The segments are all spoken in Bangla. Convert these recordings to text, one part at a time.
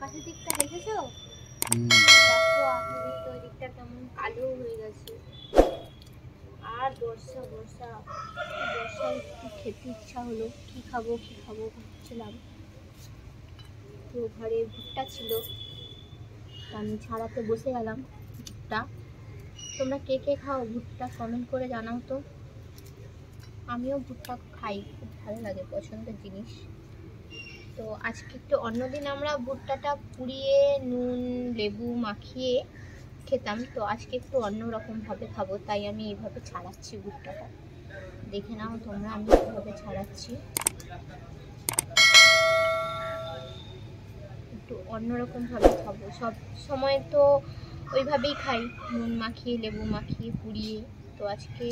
আকাশের দিকটা দেখেছো? দেখো আকাশের তো দিকটা কেমন কালো হয়ে গেছে। আর বর্ষা বর্ষা বর্ষায় একটু খেতে ইচ্ছা হলো। কি খাবো ভাবছিলাম। তো ঘরে ভুট্টা ছিল, আমি ছাড়াতে বসে গেলাম ভুট্টা। তোমরা কে কে খাও ভুট্টা কমেন্ট করে জানাও তো। আমিও ভুট্টা খাই, খুব ভালো লাগে, পছন্দের জিনিস। তো আজকে একটু অন্যদিন আমরা ভুট্টাটা পুড়িয়ে নুন লেবু মাখিয়ে খেতাম, তো আজকে একটু অন্যরকম ভাবে খাবো, তাই আমি এইভাবে ছাড়াচ্ছি ভুট্টাটা। দেখে নাও তোমরা আমি কিভাবে ছাড়াচ্ছি। একটু অন্যরকম ভাবে খাবো। সব সময় তো ওইভাবেই খাই, নুন মাখিয়ে লেবু মাখিয়ে পুড়িয়ে। তো আজকে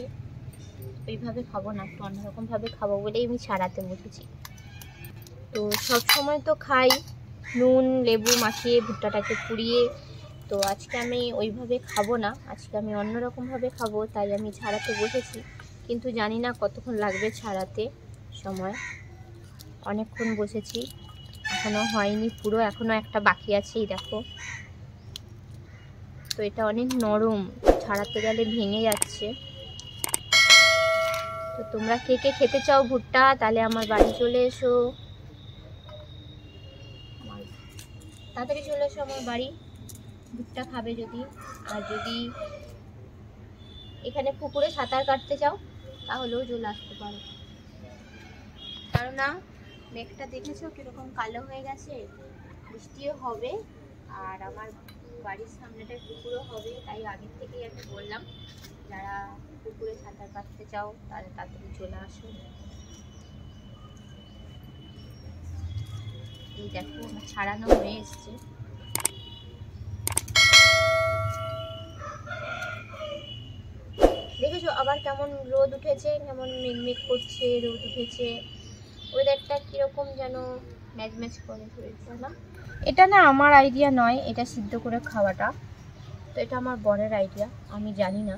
ওইভাবে খাবো না, একটু অন্যরকম ভাবে খাবো বলেই আমি ছাড়াতে বসেছি। তো সব সময় তো খাই নুন লেবু মাখিয়ে ভুট্টাটাকে পুড়িয়ে, তো আজকে আমি ওইভাবে খাবো না, আজকে আমি অন্যরকমভাবে খাবো, তাই আমি ছাড়াতে বসেছি। কিন্তু জানি না কতক্ষণ লাগবে ছাড়াতে, সময় অনেকক্ষণ বসেছি, এখনো হয়নি পুরো, এখনো একটা বাকি আছে। এই দেখো, তো এটা অনেক নরম, ছাড়াতে গেলে ভেঙে যাচ্ছে। তো তোমরা কে কে খেতে চাও ভুট্টা, তাহলে আমার বাড়ি চলে এসো, তাড়াতাড়ি চলে এসো আমার বাড়ি, ভুট্টা খাবে যদি। আর যদি এখানে পুকুরে সাঁতার কাটতে চাও তাহলেও চলে আসতে পারো, কারণ না মেঘটা দেখেছো কিরকম কালো হয়ে গেছে, বৃষ্টিও হবে। আর আমার বাড়ির সামনেটায় পুকুরও হবে, তাই আগের থেকেই আমি বললাম যারা পুকুরে সাঁতার কাটতে চাও তাহলে তাড়াতাড়ি চলে আসো। এই দেখো আমার ছাড়ানো হয়ে এসছে। দেখেছো আবার কেমন রোদ উঠেছে, কেমন মেঘমেঘ করছে, রোদ উঠেছে, ওয়েদারটা কিরকম যেন ম্যাচ ম্যাচ করে শরীরটা না। এটা না আমার আইডিয়া নয়, এটা সিদ্ধ করে খাওয়াটা, তো এটা আমার বরের আইডিয়া। আমি জানি না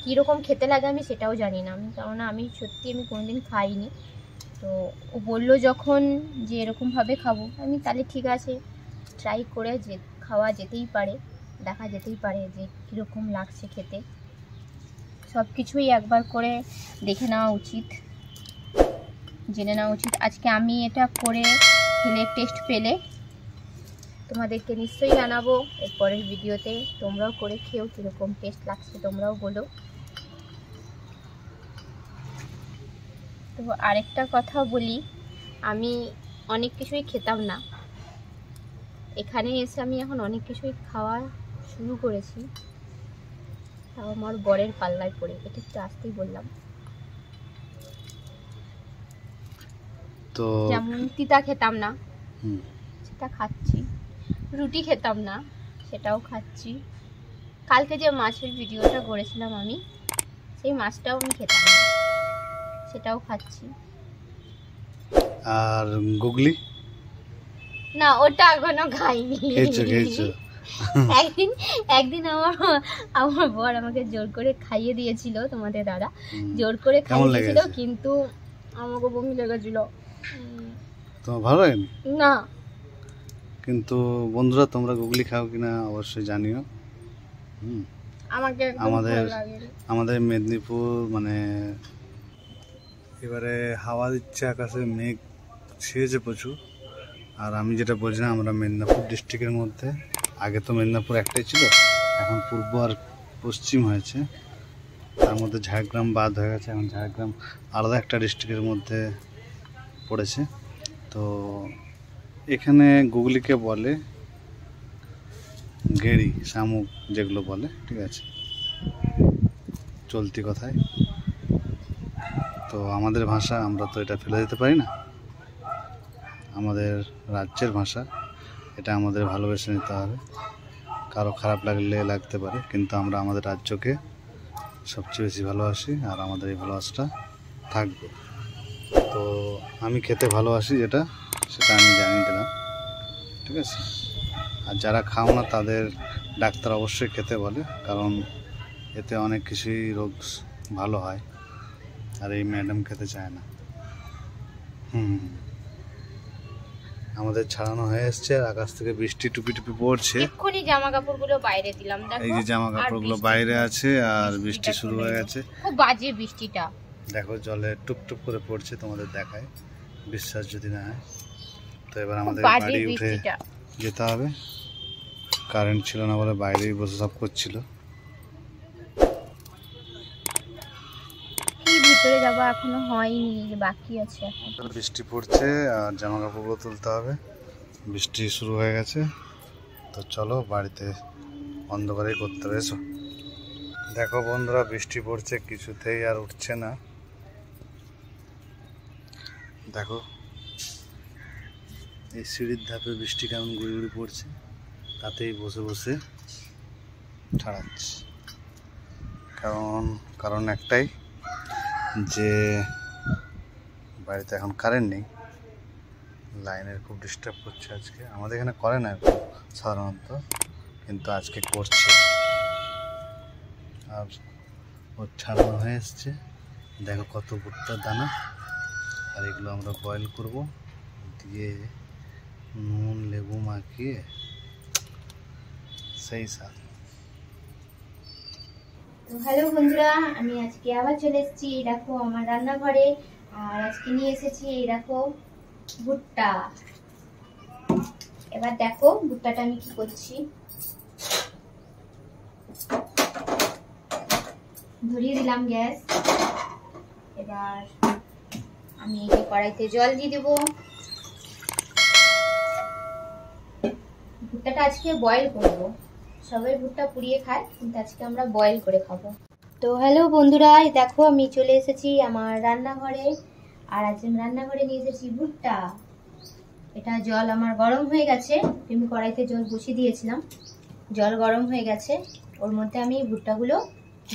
কীরকম খেতে লাগে, আমি সেটাও জানি না, কেননা আমি সত্যি আমি কোনোদিন খাইনি। তো ও বললো যখন যে এরকমভাবে খাবো, আমি তাহলে ঠিক আছে, ট্রাই করে যে খাওয়া যেতেই পারে, দেখা যেতেই পারে যে কীরকম লাগছে খেতে। সব কিছুই একবার করে দেখে নেওয়া উচিত, জেনে নেওয়া উচিত। আজকে আমি এটা করে খেলে টেস্ট পেলে তোমাদেরকে নিশ্চয়ই জানাবো এরপরের ভিডিওতে। তোমরাও করে খেও, কীরকম টেস্ট লাগছে তোমরাও বলো। তো আরেকটা কথা বলি, আমি অনেক কিছুই খেতাম না, এখানে এসে আমি এখন অনেক কিছুই খাওয়া শুরু করেছি, তাও আমার বরের পাল্লায় পড়ে, এটা একটু আসতেই বললাম। তো যেমন তিতা খেতাম না, সেটা খাচ্ছি, রুটি খেতাম না, সেটাও খাচ্ছি। কালকে যে মাছের ভিডিওটা করেছিলাম আমি, সেই মাছটাও আমি খেতাম না, সেটাও খাচ্ছি। আর গুগলি না, ওটা এখনো খাইনি। একদিন আমার বর আমাকে জোর করে খাইয়ে দিয়েছিল, তোমাদের দাদা জোর করে খাইয়ে দিয়েছিল, কিন্তু আমাকে বমি লেগেছিল। তোমার ভালো লাগেনি? না। কিন্তু বন্ধুরা তোমরা গুগলি খাও কিনা অবশ্যই জানিও। আমাদের মেদিনীপুর মানে এবারে হাওয়া দিচ্ছে, আকাশে মেঘ ছেয়েছে প্রচুর। আর আমি যেটা বলছিলাম, আমরা মেদিনীপুর ডিস্ট্রিক্টের মধ্যে, আগে তো মেদিনীপুর একটাই ছিল, এখন পূর্ব আর পশ্চিম হয়েছে, তার মধ্যে ঝাড়গ্রাম বাদ হয়ে গেছে, এখন ঝাড়গ্রাম আলাদা একটা ডিস্ট্রিক্টের মধ্যে পড়েছে। তো এখানে গুগলিকে বলে গেড়ি, শামুক যেগুলো বলে, ঠিক আছে, চলতি কথায়। তো আমাদের ভাষা, আমরা তো এটা ফেলে দিতে পারি না, আমাদের রাজ্যের ভাষা, এটা আমাদের ভালোবেসে নিতে হবে। কারো খারাপ লাগতে পারে, কিন্তু আমরা আমাদের রাজ্যকে সবচেয়ে বেশি ভালোবাসি, আর আমাদের এই ভালোবাসাটা থাকবে। তো আমি খেতে ভালোবাসি যেটা, সেটা আমি জানিয়ে দিলাম, ঠিক আছে। আর যারা খাও না তাদের ডাক্তার অবশ্যই খেতে বলে, কারণ এতে অনেক কিছুই রোগ ভালো হয়, আর এই ম্যাডাম খেতে চায় না। আমাদের ছাড়ানো হয়ে এসছে আর আকাশ থেকে বৃষ্টি টুপি টুপি পড়ছে। এক্ষুনি জামা কাপড়গুলো বাইরে দিলাম, দেখো এই যে জামা কাপড়গুলো বাইরে আছে আর বৃষ্টি শুরু হয়ে গেছে। খুব বাজে বৃষ্টিটা, দেখো জলে টুপ টুপ করে পড়ছে, তোমাদের দেখায়, বিশ্বাস যদি না হয়। তো এবার আমাদের বাড়ি উঠে যেতে হবে, কারেন্ট ছিল না বলে বাইরেই বসে সব করছিল। ভিতরে যাবো এখনো হয়নি, বাকি আছে এখন। বৃষ্টি পড়ছে আর জামা কাপড়গুলো তুলতে হবে, বৃষ্টি শুরু হয়ে গেছে। তো চলো বাড়িতে অন্ধকারেই করতে হবে, এসো। দেখো বন্ধুরা, বৃষ্টি পড়ছে, কিছুতেই আর উঠছে না। দেখো এই সিঁড়ির ধাপে বৃষ্টি কেমন গুড়ি গুড়ি পড়ছে, তাতেই বসে বসে ছাড়াচ্ছে। কারণ একটাই, যে বাড়িতে এখন কারেন্ট নেই, লাইনের খুব ডিস্টার্ব করছে আজকে। আমাদের এখানে করে না সাধারণত, কিন্তু আজকে করছে। আর ওর ছাড়ানো হয়ে এসছে, দেখো কত ভুট্টার দানা। আর এগুলো আমরা বয়েল করব, দিয়ে নুন লেবু মাখিয়ে সেই স্বাদ। তো হ্যালো বন্ধুরা, আমি আজকে আবার চলে এসেছি এই দেখো আমার রান্নাঘরে। আর আজকে নিয়ে এসেছি এই দেখো ভুট্টা। এবার দেখো ভুট্টাটা আমি কি করছি। ধরিয়ে দিলাম গ্যাস। এবার আমি এই কড়াইতে জল দিয়ে দেবো। ভুট্টাটা আজকে বয়েল করবো। সবাই ভুট্টা পুড়িয়ে খায়, কিন্তু আজকে আমরা বয়েল করে খাবো। তো হ্যালো বন্ধুরা, দেখো আমি চলে এসেছি আমার রান্নাঘরে। আর আজকে রান্নাঘরে নিয়ে এসেছি ভুট্টা। এটা জল আমার গরম হয়ে গেছে, আমি কড়াইতে জল বসিয়ে দিয়েছিলাম, জল গরম হয়ে গেছে। ওর মধ্যে আমি ভুট্টাগুলো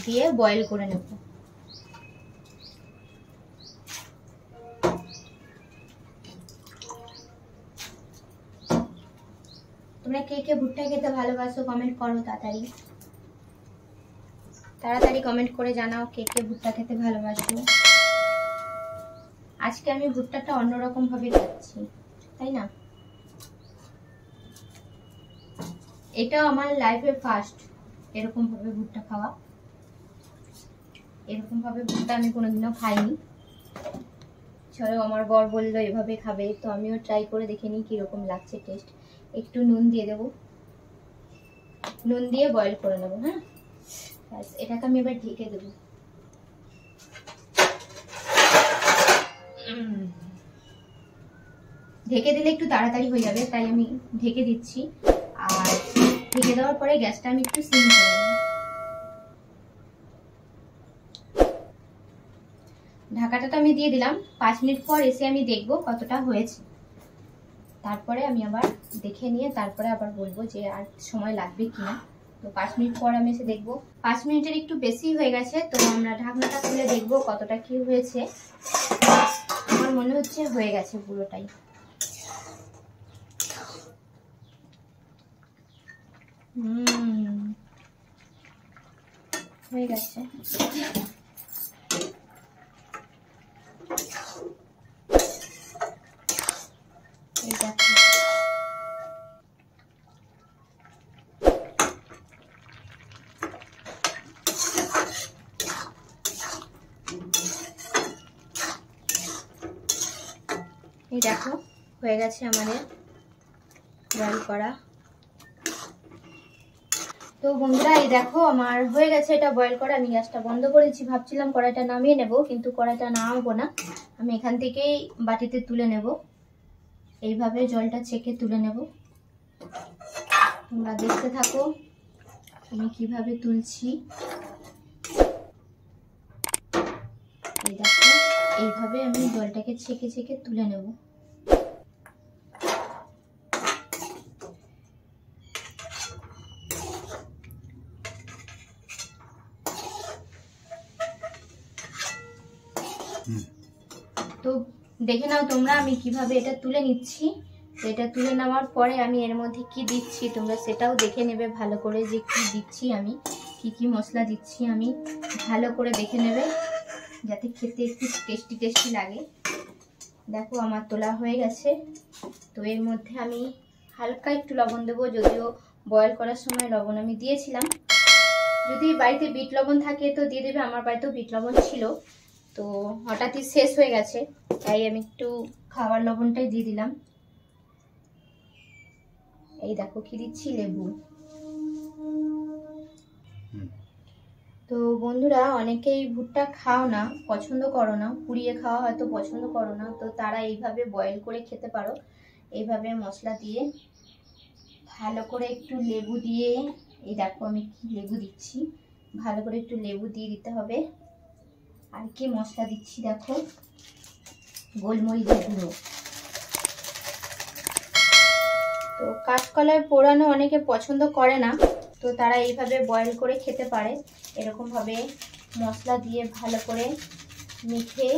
দিয়ে বয়েল করে নেব। তোমরা কে কে ভুট্টা খেতে ভালোবাসো কমেন্ট করো, তাড়াতাড়ি কমেন্ট করে জানাও কে কে ভুট্টা খেতে ভালোবাসো। আজকে আমি ভুট্টাটা অন্যরকম ভাবে খাচ্ছি, তাই না? এটা আমার লাইফে ফার্স্ট এরকম ভাবে ভুট্টা খাওয়া। এরকম ভাবে ভুট্টা আমি কোনোদিনও খাইনি। চলো, আমার বর বললো এভাবে খাবে, তো আমিও ট্রাই করে দেখে নিই কিরকম লাগছে টেস্ট। একটু নুন দিয়ে দেবো, নুন দিয়ে বয়েল করে নেবো। হ্যাঁ, এটাকে আমি এবার ঢেকে দেবো। ঢেকে দিলে একটু তাড়াতাড়ি হয়ে যাবে, তাই আমি ঢেকে দিচ্ছি। আর ঢেকে দেওয়ার পরে গ্যাসটা আমি একটু সিম করে দেবো। ঢাকাটা তো আমি দিয়ে দিলাম। 5 মিনিট পর এসে আমি দেখবো কতটা হয়েছে। তারপরে আমি আবার দেখে নিয়ে তারপরে আবার বলবো যে আর সময় লাগবে কিনা। তো 5 মিনিট পর আমি এসে দেখবো। 5 মিনিটের একটু বেশি হয়ে গেছে, তো আমরা ঢাকনাটা খুলে দেখবো কতটা কি হয়েছে। আমার মনে হচ্ছে হয়ে গেছে পুরোটাই। হয়ে গেছে। এই দেখো, এই দেখো হয়ে গেছে আমাদের বয়েল করা। তো বন্ধুরা, এই দেখো আমার হয়ে গেছে এটা বয়েল করা। আমি গ্যাসটা বন্ধ করেছি, ভাবছিলাম কড়াইটা নামিয়ে নেব, কিন্তু কড়াইটা নামাবো না। আমি এখান থেকেই বাটিতে তুলে নেব। এইভাবে জলটা ছেঁকে তুলে নেব। তোমরা দেখতে থাকো আমি কিভাবে তুলছি। এই দেখো, এইভাবে আমি জলটাকে ছেঁকে ছেঁকে তুলে নেব। তো দেখে নাও তোমরা আমি কিভাবে এটা তুলে নিচ্ছি। তো এটা তুলে নেওয়ার পরে আমি এর মধ্যে কি দিচ্ছি তোমরা সেটাও দেখে নেবে ভালো করে, যে কি দিচ্ছি আমি, কি মশলা দিচ্ছি আমি ভালো করে দেখে নেবে, যাতে খেতে একটু টেস্টি লাগে। দেখো আমার তোলা হয়ে গেছে। তো এর মধ্যে আমি হালকা একটু লবণ দেবো, যদিও বয়েল করার সময় লবণ আমি দিয়েছিলাম। যদি বাড়িতে বিট লবণ থাকে তো দিয়ে দেবে, আমার বাড়িতেও বিট লবণ ছিল, তো হঠাৎই শেষ হয়ে গেছে, তাই আমি একটু খাবার লবণটাই দিয়ে দিলাম। এই দেখো কি দিচ্ছি, লেবু। তো বন্ধুরা, অনেকেই ভুট্টা খাও না, পছন্দ করো না, পুড়িয়ে খাওয়া হয়তো পছন্দ করো না, তো তারা এইভাবে বয়েল করে খেতে পারো। এইভাবে মশলা দিয়ে ভালো করে একটু লেবু দিয়ে, এই দেখো আমি কি লেবু দিচ্ছি, ভালো করে একটু লেবু দিয়ে দিতে হবে। আর কি মশলা দিচ্ছি দেখো, গোলমরিচের গুঁড়ো। তো কাঁচকলায় পোড়ানো অনেকে পছন্দ করে না, তো তারা এইভাবে বয়েল করে খেতে পারে। এরকমভাবে মশলা দিয়ে ভালো করে মেখে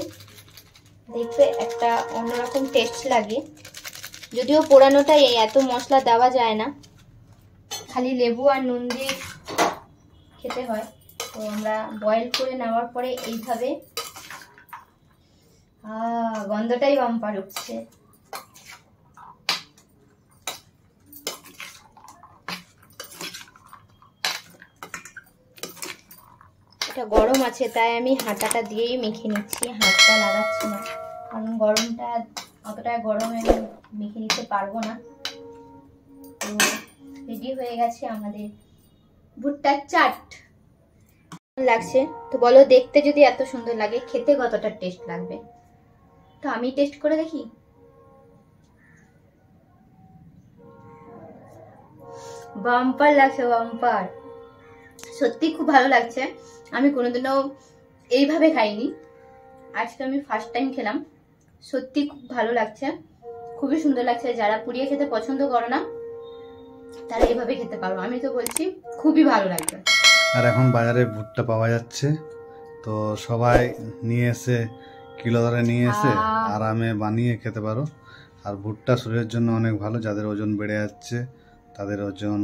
দেখবে একটা অন্যরকম টেস্ট লাগে। যদিও পোড়ানোটাই এত মশলা দেওয়া যায় না, খালি লেবু আর নুন দিয়ে খেতে হয়। তো আমরা বয়েল করে নেওয়ার পরে এইভাবে গন্ধটাই বাম্পার উঠছে। এটা গরম আছে তাই আমি হাতাটা দিয়েই মেখে নিচ্ছি, হাতটা লাগাচ্ছি না, কারণ গরমটা অতটা গরমে আমি মেখে নিতে পারবো না। তো রেডি হয়ে গেছে আমাদের ভুট্টার চাট। লাগছে তো বলো, দেখতে যদি এত সুন্দর লাগে, খেতে কতটা টেস্ট লাগবে? তো আমি টেস্ট করে দেখি। বাম্পার লাগছে, বাম্পার, সত্যি খুব ভালো লাগছে। আমি কোনোদিনও এইভাবে খাইনি, আজকে আমি ফার্স্ট টাইম খেলাম। সত্যি খুব ভালো লাগছে, খুবই সুন্দর লাগছে। যারা পুড়িয়ে খেতে পছন্দ করো না তারা এইভাবে খেতে পারো, আমি তো বলছি খুবই ভালো লাগবে। আর এখন বাজারে ভুট্টা পাওয়া যাচ্ছে, তো সবাই নিয়ে এসে কিলো দরে নিয়ে এসে আরামে বানিয়ে খেতে পারো। আর ভুট্টা শরীরের জন্য অনেক ভালো, যাদের ওজন বেড়ে যাচ্ছে তাদের ওজন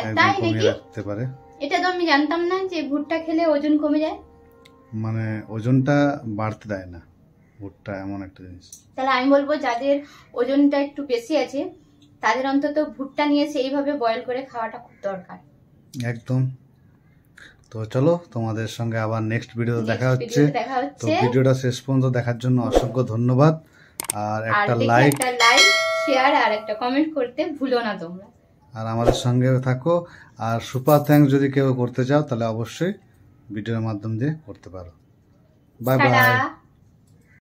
একদম কমিয়ে রাখতে পারে। এটা তো আমি জানতাম না যে ভুট্টা খেলে ওজন কমে যায়। মানে ওজনটা বাড়তে দেয় না ভুট্টা, এমন একটা জিনিস। তাহলে আমি বলবো যাদের ওজনটা একটু বেশি আছে তাদের অন্তত ভুট্টা নিয়ে এসে এইভাবে বয়েল করে খাওয়াটা খুব দরকার। একদম। তো চলো, তোমাদের সঙ্গে আবার নেক্সট ভিডিওতে দেখা হচ্ছে। তো ভিডিওটা শেষ পর্যন্ত দেখার জন্য অসংখ্য ধন্যবাদ। আর একটা লাইক, শেয়ার আর একটা কমেন্ট করতে ভুলো না তোমরা। আর আমাদের সঙ্গে থাকো। আর সুপার থ্যাঙ্কস যদি কেউ করতে চাও তাহলে অবশ্যই ভিডিওর মাধ্যম দিয়ে করতে পারো। Bye bye.